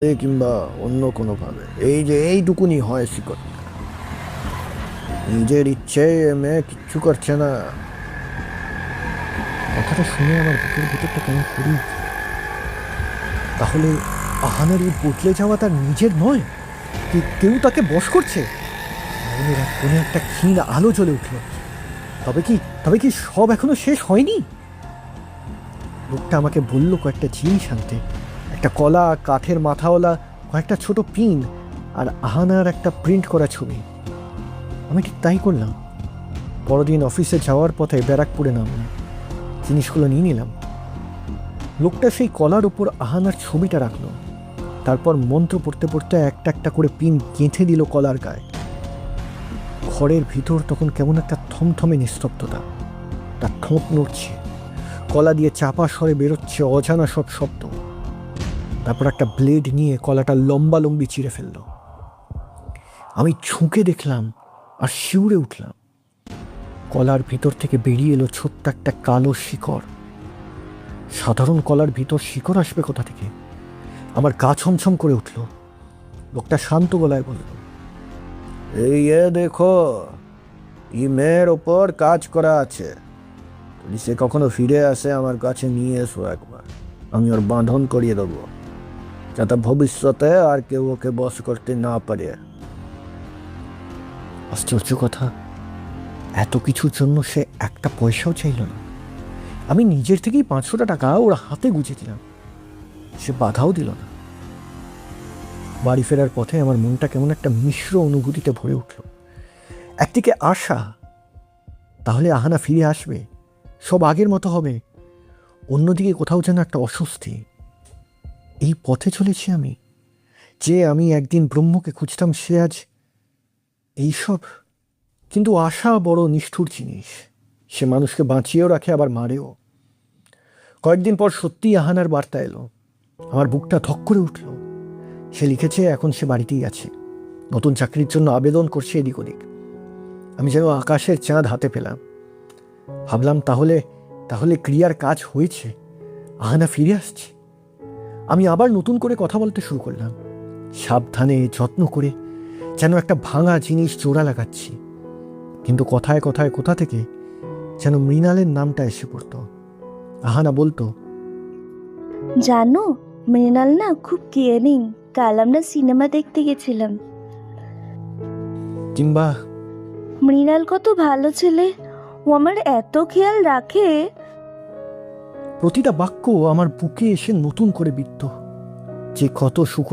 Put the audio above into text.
কিংবা অন্য কোনোভাবে এই যে এইটুকুনি হয় শিকড়, নিজের ইচ্ছে মেয়ে কিচ্ছু করছে না। কথাটা শুনে আমার বুকের ভিতরটা কেমন করি। তাহলে আহানের এই বদলে যাওয়া তার নিজের নয়, কেউ তাকে বশ করছে। মনের এক কোণে একটা ক্ষীণ আলো জ্বলে উঠল। তবে কি তবে কি সব এখনো শেষ হয়নি? লোকটা আমাকে বলল কয়েকটা জিনিস আনতে, একটা কলা, কাঠের মাথাওয়ালা কয়েকটা ছোট পিন আর আহানার একটা প্রিন্ট করা ছবি। আমি ঠিক তাই করলাম। পরদিন অফিসে যাওয়ার পথে ব্যারাকপুরে নামলাম, জিনিসগুলো নিয়ে নিলাম। লোকটা সেই কলার উপর আহানার ছবিটা রাখলো, তারপর মন্ত্র পড়তে পড়তে একটা একটা করে পিন গেঁথে দিল কলার গায়ে। ঘরের ভিতর তখন কেমন একটা থমথমে নিস্তব্ধতা। তার ঠোঁট নড়ছে, কলা দিয়ে চাপা স্বরে বেরোচ্ছে অজানা সব শব্দ। তারপর একটা ব্লেড নিয়ে কলাটা লম্বা লম্বি চিরে ফেলল। আমি ঝুঁকে দেখলাম আর শিউরে উঠলাম। কলার ভিতর থেকে বেরিয়ে এলো ছোট্ট একটা কালো শিকড়। সাধারণ কলার ভিতর শিকড় আসবে কোথা থেকে? আমার গা ছমছম করে উঠল। লোকটা শান্ত গলায় বলল, এই দেখো, এই মেয়ের ওপর কাজ করা আছে। যদি সে কখনো ফিরে আসে আমার কাছে নিয়ে এসো একবার, আমি ওর বাঁধন করিয়ে দেবো, যাতে ভবিষ্যতে আর কেউ ওকে বশ করতে না পারে। আশ্চর্য কথা, এত কিছুর জন্য সে একটা পয়সাও চাইল না। আমি নিজের থেকেই 500টা টাকা ওর হাতে গুঁজে দিলাম, সে বাধাও দিল না। বাড়ি ফেরার পথে আমার মনটা কেমন একটা মিশ্র অনুভূতিতে ভরে উঠল। একদিকে আশা, তাহলে আহানা ফিরে আসবে, সব আগের মতো হবে। অন্যদিকে কোথাও যেন একটা অস্বস্তি। এই পথে চলেছি আমি, যে আমি একদিন ব্রহ্মকে খুঁজতাম, সে আজ এইসব। কিন্তু আশা বড় নিষ্ঠুর জিনিস, সে মানুষকে বাঁচিয়েও রাখে আবার মারেও। কয়েকদিন পর সত্যিই আহানার বার্তা এলো। আমার বুকটা ধক করে উঠল। সে লিখেছে এখন সে বাড়িতেই আছে, নতুন চাকরির জন্য আবেদন করছে এদিক ওদিক। আমি যেন আকাশের চাঁদ হাতে পেলাম। ভাবলাম তাহলে তাহলে ক্রিয়ার কাজ হয়েছে, আহানা ফিরে আসছে। আমি আবার নতুন করে কথা বলতে শুরু করলাম, সাবধানে যত্ন করে, যেন একটা ভাঙা জিনিস জোড়া লাগাচ্ছি। কিন্তু কথায় কথায় কোথা থেকে যেন মৃণালের নামটা এসে পড়তো। আহানা বলতো, জানো, মৃণাল না খুব কেয়ারিং। কাল আমরা সিনেমা দেখতে গেছিলাম। কিংবা মৃণাল কত ভালো ছেলে, ও আমার এত খেয়াল রাখে। প্রতিটা বাক্য আমার বুকে এসে নতুন করে বিদ্ধ। যে কত সুখ